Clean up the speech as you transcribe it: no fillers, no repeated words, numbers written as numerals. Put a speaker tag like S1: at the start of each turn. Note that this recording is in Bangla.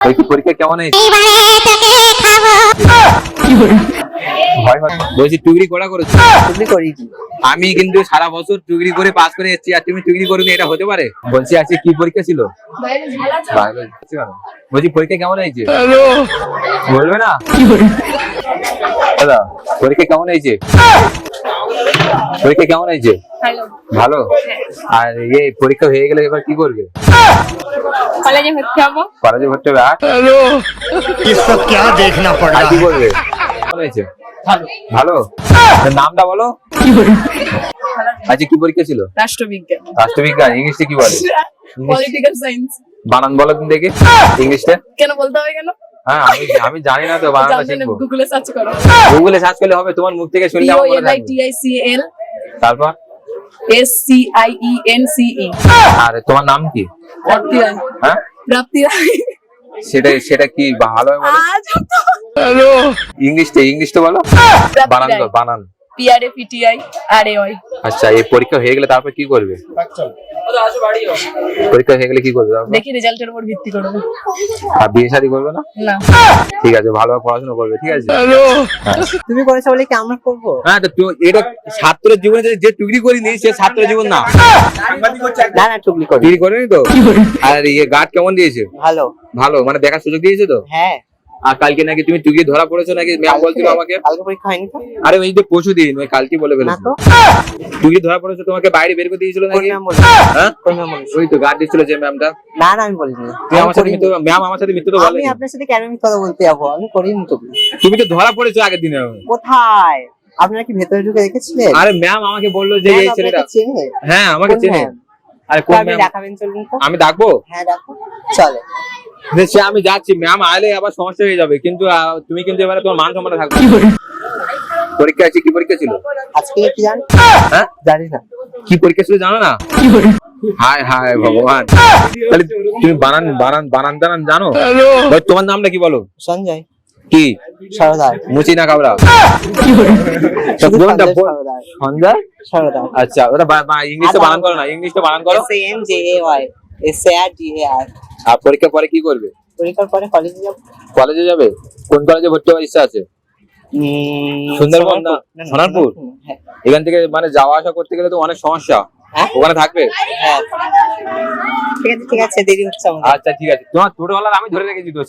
S1: পরীক্ষা কেমন হয়েছে? বলছি টুকরি করা করেছো? আমি কিন্তু সারা বছর টুকরি করে পাস করে এসেছি আর তুমি টুকরি করবে, এটা হতে পারে? বলছি আজকে কি পরীক্ষা ছিল? বলছি পরীক্ষা কেমন হয়েছে? বলবে না? দাদা পরীক্ষা কেমন হয়েছে? পরীক্ষা কেমন হয়েছে? ভালো। আর পরীক্ষা হয়ে গেলে এবার কি করবে?
S2: কলেজে ভর্তি হবো।
S1: কলেজে ভর্তি হবে। আর কি করবে? কেমন হয়েছে? ভালো। নামটা বলো। আজকে কি পরীক্ষা ছিল?
S2: রাষ্ট্রবিজ্ঞান।
S1: রাষ্ট্রবিজ্ঞান। ইংলিশে কি বলে?
S2: Political science.
S1: বানান বলো তুমি দেখি ইংলিশটা।
S2: কেন বলতে হবে কেন?
S1: হ্যাঁ আমি জানি না তো, বানানটা শিখবো।
S2: গুগলে সার্চ করো।
S1: গুগলে সার্চ করলে হবে? তোমার মুখ থেকে শুনলে আমার মনে থাকবে।
S2: POLITICAL
S1: তারপর
S2: SCIENCE।
S1: আর তোমার নাম কি?
S2: প্রাপ্তি রায়।
S1: হ্যাঁ
S2: প্রাপ্তি রায়।
S1: সেটা কি ভালো বলো? ইংলিশটা বলো। বানান দাও, বানান।
S2: PRAPTIRAY।
S1: আচ্ছা, এই পরীক্ষা হয়ে গেলে তারপর কি করবে? পরীক্ষা হয়ে গেলে কি করবে?
S2: দেখি রেজাল্টের উপর ভিত্তি করবে।
S1: আর বিয়ে শাদী করবে না?
S2: না।
S1: ঠিক আছে, ভালোভাবে পড়াশোনা করবে, ঠিক আছে?
S3: তুমি করেছো বলে কি আমরা করবো?
S1: হ্যাঁ, তো এটা ছাত্রের জীবনে যে টুকরি করিনি সে ছাত্র জীবন না।
S3: না না, টুকলি করি।
S1: টুকরি করেনি তো? আর গার্ড কেমন দিয়েছে?
S3: ভালো।
S1: ভালো মানে দেখার সুযোগ দিয়েছে তো?
S3: হ্যাঁ।
S1: আর কালকে নাকি তুমি টুকরি ধরা পড়েছো নাকি ম্যাম বলছিল আমাকে?
S3: কালকে পরীক্ষা হয়নি তো?
S1: আরে ওই যে পরশু দিন, ওই কালকে বলে
S3: না
S1: ফেলেছো।
S3: তো।
S1: টুকরি ধরা পড়েছো, তোমাকে বাইরে বের করে দিয়েছিল
S3: কোন
S1: নাকি?
S3: ম্যাম বলেছে?
S1: হ্যাঁ,
S3: কোন ম্যাম বলেছে?
S1: ওই তো গার্ড দিয়েছিল যে ম্যামটা।
S3: না না, আমি বলিনি।
S1: তুমি আমার সাথে মিথ্যে, ম্যাম আমার সাথে মিথ্যে তো বলে।
S3: আমি আপনার সাথে কেন মিথ্যা কথা বলতে যাবো? আমি করিনি তো।
S1: তুমি তো ধরা পড়েছো আগের দিনে।
S3: কোথায়? আপনারা কি ভেতরে ঢুকে দেখেছিলেন?
S1: আরে ম্যাম আমাকে বললো যে
S3: ম্যাম
S1: এই
S3: আপনাকে
S1: ছেলেটা।
S3: চেনে?
S1: হ্যাঁ আমাকে
S3: কোন
S1: চেনে।
S3: ম্যাম?
S1: আরে
S3: তো
S1: কোন
S3: আপনি
S1: ম্যাম?
S3: দেখাবেন, চলুন তো।
S1: আমি ডাকবো?
S3: হ্যাঁ ডাকো, চলে।
S1: সে আমি যাচ্ছি, ম্যাম আইলে আবার সমস্যা হয়ে যাবে, কিন্তু তুমি কিন্তু এবারে তোমার মান সম্মান থাকবে। পরীক্ষা আছে? কি পরীক্ষা ছিল
S3: আজকে? কি জানি?
S1: হ্যাঁ,
S3: জানি না।
S1: কি পরীক্ষা ছিল জানো না? হায় হায় ভগবান, তাহলে তুমি বানান জানো? ভাই তোমার নামটা কি বলো?
S3: সঞ্জয়।
S1: কি?
S3: সরদার।
S1: মুচি না কাবরা?
S3: শুধু
S1: কোনটা?
S3: সরদার।
S1: সঞ্জয়
S3: সরদার।
S1: আচ্ছা, ওটা ইংলিশে বানান করো না, ইংলিশটা বানান করো।
S3: SAMJAY SARDAR।
S1: আর পরীক্ষার পরে কি করবে?
S3: পরীক্ষার পরে কলেজে যাব।
S1: কলেজে যাবে? কোন কলেজে ভর্তি হওয়ার ইচ্ছা আছে? সুন্দরবন না সোনারপুর?
S3: হ্যাঁ।
S1: এখান থেকে মানে যাওয়া আসা করতে গেলে তো অনেক সমস্যা।
S3: হ্যাঁ?
S1: ওখানে থাকবে?
S3: হ্যাঁ। ঠিক আছে, দেরি হচ্ছে আমার।
S1: আচ্ছা ঠিক আছে, তোমার ছোটবেলার আমি ধরে রেখেছি তো।